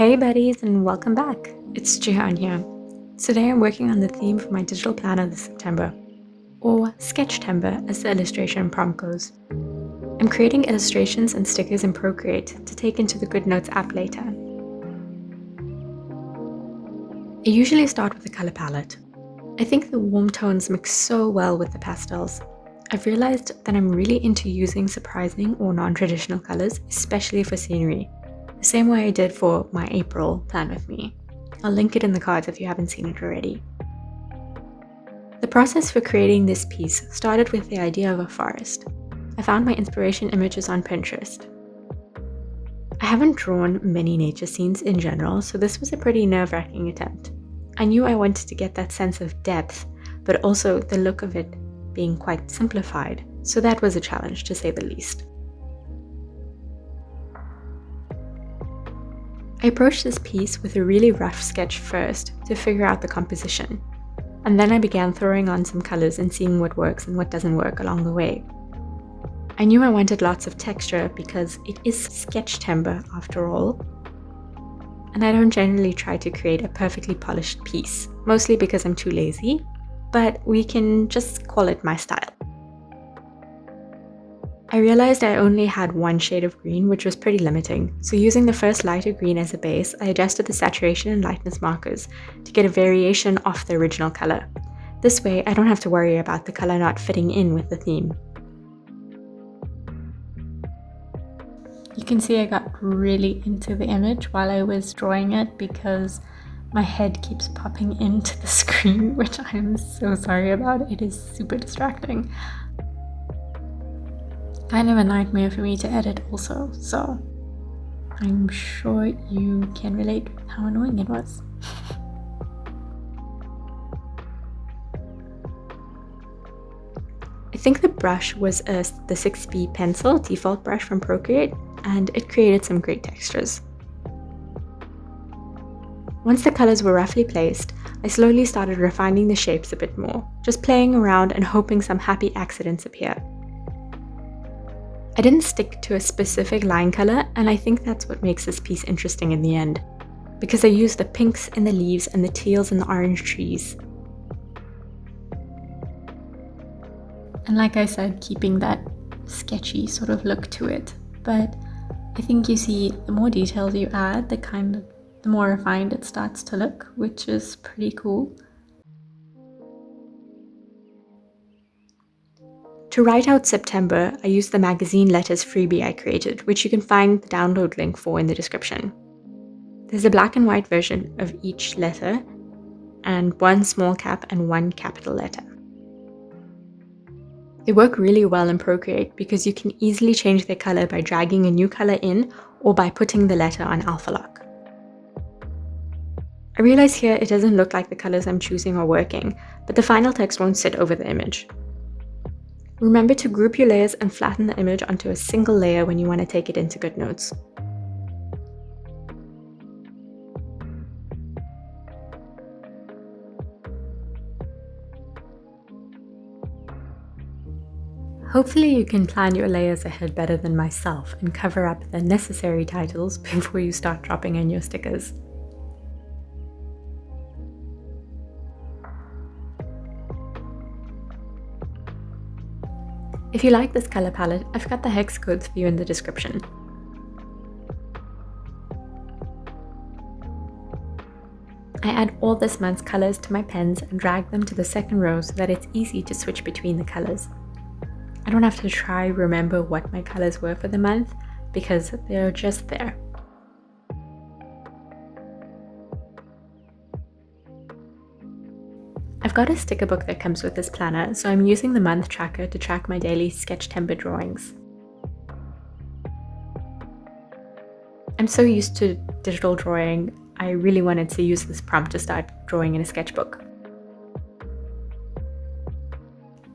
Hey buddies, and welcome back. It's Jihan here. Today I'm working on the theme for my digital planner this September, or Sketchtember as the illustration prompt goes. I'm creating illustrations and stickers in Procreate to take into the GoodNotes app later. I usually start with the color palette. I think the warm tones mix so well with the pastels. I've realized that I'm really into using surprising or non-traditional colors, especially for scenery. The same way I did for my April plan with me. I'll link it in the cards if you haven't seen it already. The process for creating this piece started with the idea of a forest. I found my inspiration images on Pinterest. I haven't drawn many nature scenes in general, so this was a pretty nerve-wracking attempt. I knew I wanted to get that sense of depth, but also the look of it being quite simplified, so that was a challenge to say the least. I approached this piece with a really rough sketch first to figure out the composition, and then I began throwing on some colors and seeing what works and what doesn't work along the way. I knew I wanted lots of texture because it is Sketchtember after all, and I don't generally try to create a perfectly polished piece, mostly because I'm too lazy, but we can just call it my style. I realized I only had one shade of green, which was pretty limiting, so using the first lighter green as a base, I adjusted the saturation and lightness markers to get a variation off the original color. This way, I don't have to worry about the color not fitting in with the theme. You can see I got really into the image while I was drawing it because my head keeps popping into the screen, which I am so sorry about. It is super distracting. Kind of a nightmare for me to edit also, so I'm sure you can relate with how annoying it was. I think the brush was the 6B pencil default brush from Procreate, and it created some great textures. Once the colors were roughly placed, I slowly started refining the shapes a bit more, just playing around and hoping some happy accidents appear. I didn't stick to a specific line color, and I think that's what makes this piece interesting in the end, because I used the pinks in the leaves and the teals in the orange trees. And like I said, keeping that sketchy sort of look to it, but I think you see the more details you add, the more refined it starts to look, which is pretty cool. To write out September, I used the magazine letters freebie I created, which you can find the download link for in the description. There's a black and white version of each letter, and one small cap and one capital letter. They work really well in Procreate because you can easily change their color by dragging a new color in or by putting the letter on alpha lock. I realize here it doesn't look like the colors I'm choosing are working, but the final text won't sit over the image. Remember to group your layers and flatten the image onto a single layer when you want to take it into GoodNotes. Hopefully you can plan your layers ahead better than myself and cover up the necessary titles before you start dropping in your stickers. If you like this color palette, I've got the hex codes for you in the description. I add all this month's colors to my pens and drag them to the second row so that it's easy to switch between the colors. I don't have to remember what my colors were for the month because they're just there. I've got a sticker book that comes with this planner, so I'm using the month tracker to track my daily Sketchtember drawings. I'm so used to digital drawing, I really wanted to use this prompt to start drawing in a sketchbook.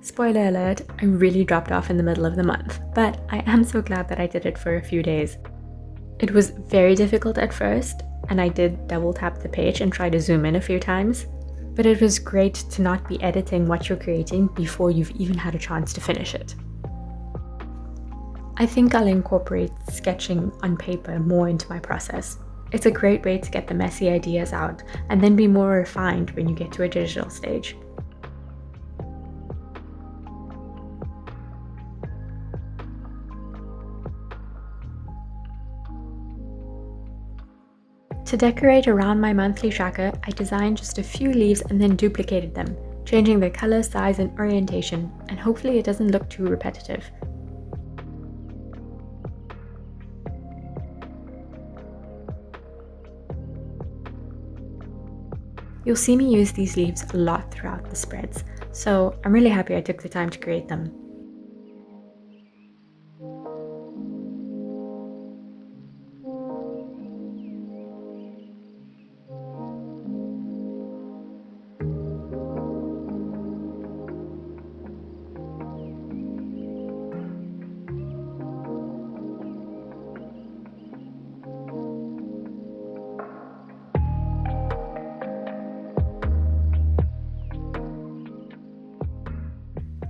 Spoiler alert, I really dropped off in the middle of the month, but I am so glad that I did it for a few days. It was very difficult at first, and I did double tap the page and try to zoom in a few times. But it was great to not be editing what you're creating before you've even had a chance to finish it. I think I'll incorporate sketching on paper more into my process. It's a great way to get the messy ideas out and then be more refined when you get to a digital stage. To decorate around my monthly tracker, I designed just a few leaves and then duplicated them, changing their color, size, and orientation, and hopefully it doesn't look too repetitive. You'll see me use these leaves a lot throughout the spreads, so I'm really happy I took the time to create them.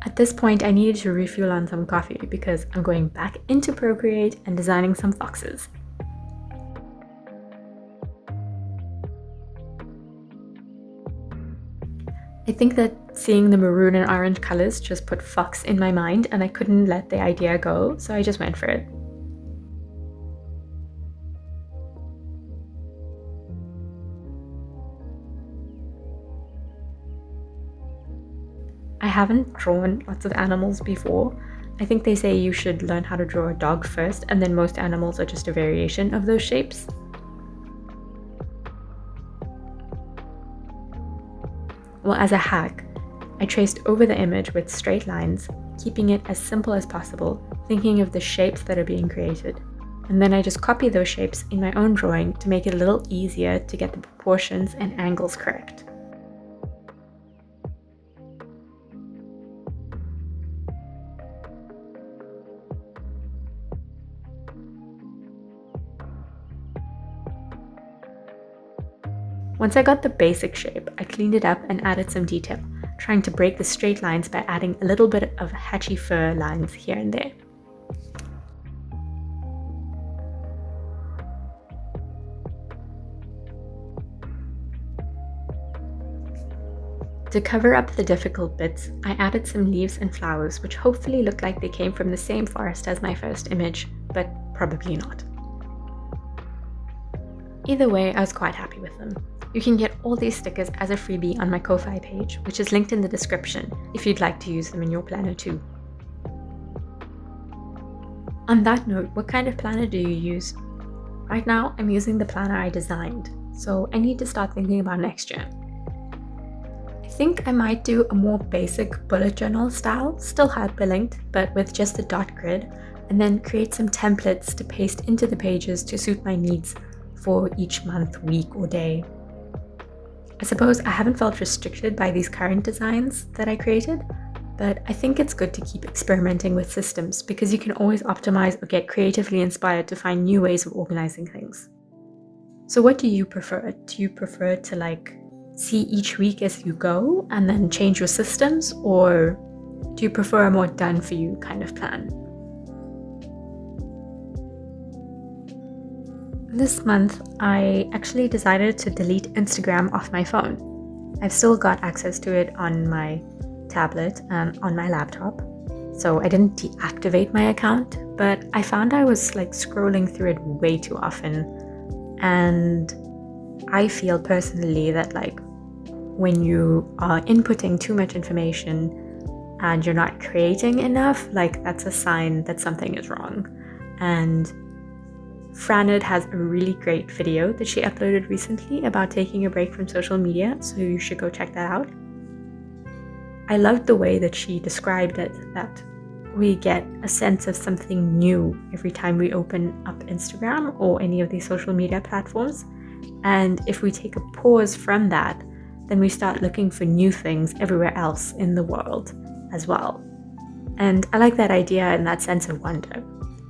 At this point, I needed to refuel on some coffee because I'm going back into Procreate and designing some foxes. I think that seeing the maroon and orange colors just put fox in my mind and I couldn't let the idea go, so I just went for it. I haven't drawn lots of animals before. I think they say you should learn how to draw a dog first, and then most animals are just a variation of those shapes. Well, as a hack, I traced over the image with straight lines, keeping it as simple as possible, thinking of the shapes that are being created. And then I just copy those shapes in my own drawing to make it a little easier to get the proportions and angles correct. Once I got the basic shape, I cleaned it up and added some detail, trying to break the straight lines by adding a little bit of hatchy fur lines here and there. To cover up the difficult bits, I added some leaves and flowers, which hopefully look like they came from the same forest as my first image, but probably not. Either way, I was quite happy with them. You can get all these stickers as a freebie on my Ko-Fi page, which is linked in the description if you'd like to use them in your planner too. On that note, what kind of planner do you use? Right now, I'm using the planner I designed, so I need to start thinking about next year. I think I might do a more basic bullet journal style, still hyperlinked, but with just a dot grid, and then create some templates to paste into the pages to suit my needs for each month, week, or day. I suppose I haven't felt restricted by these current designs that I created, but I think it's good to keep experimenting with systems because you can always optimize or get creatively inspired to find new ways of organizing things. So what do you prefer? Do you prefer to see each week as you go and then change your systems, or do you prefer a more done for you kind of plan? This month, I actually decided to delete Instagram off my phone. I've still got access to it on my tablet and on my laptop, so I didn't deactivate my account, but I found I was scrolling through it way too often, and I feel personally that when you are inputting too much information and you're not creating enough, that's a sign that something is wrong. And Franid has a really great video that she uploaded recently about taking a break from social media, so you should go check that out. I loved the way that she described it, that we get a sense of something new every time we open up Instagram or any of these social media platforms. And if we take a pause from that, then we start looking for new things everywhere else in the world as well. And I like that idea and that sense of wonder.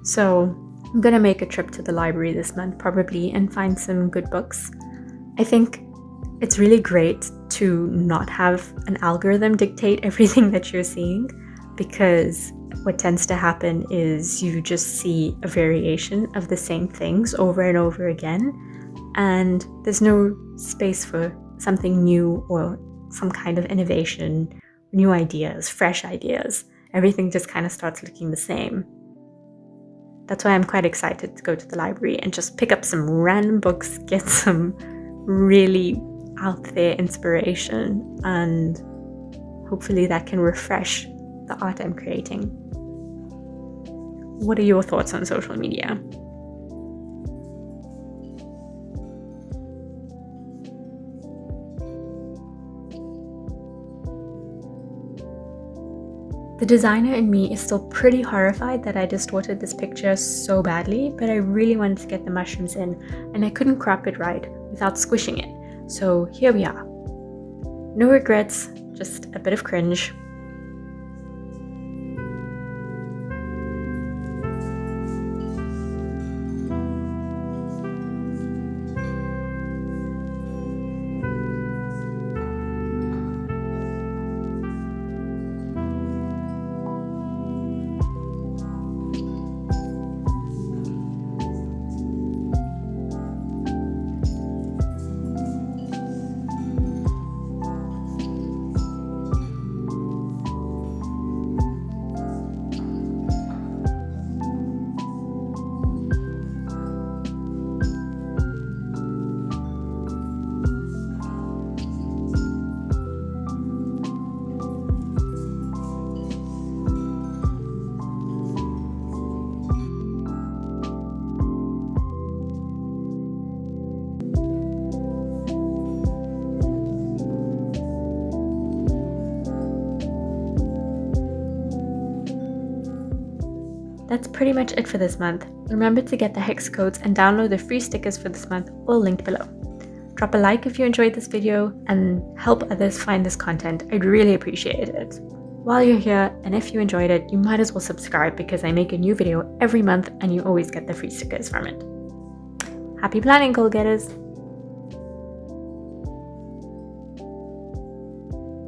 So I'm gonna make a trip to the library this month probably and find some good books. I think it's really great to not have an algorithm dictate everything that you're seeing, because what tends to happen is you just see a variation of the same things over and over again. and there's no space for something new or some kind of innovation, new ideas, fresh ideas. Everything just kind of starts looking the same. That's why I'm quite excited to go to the library and just pick up some random books, get some really out there inspiration, and hopefully that can refresh the art I'm creating. What are your thoughts on social media? The designer in me is still pretty horrified that I distorted this picture so badly, but I really wanted to get the mushrooms in, and I couldn't crop it right without squishing it. So here we are. No regrets, just a bit of cringe. That's pretty much it for this month. Remember to get the hex codes and download the free stickers for this month, all linked below. Drop a like if you enjoyed this video and help others find this content. I'd really appreciate it. While you're here, and if you enjoyed it, you might as well subscribe because I make a new video every month and you always get the free stickers from it. Happy planning, goal getters!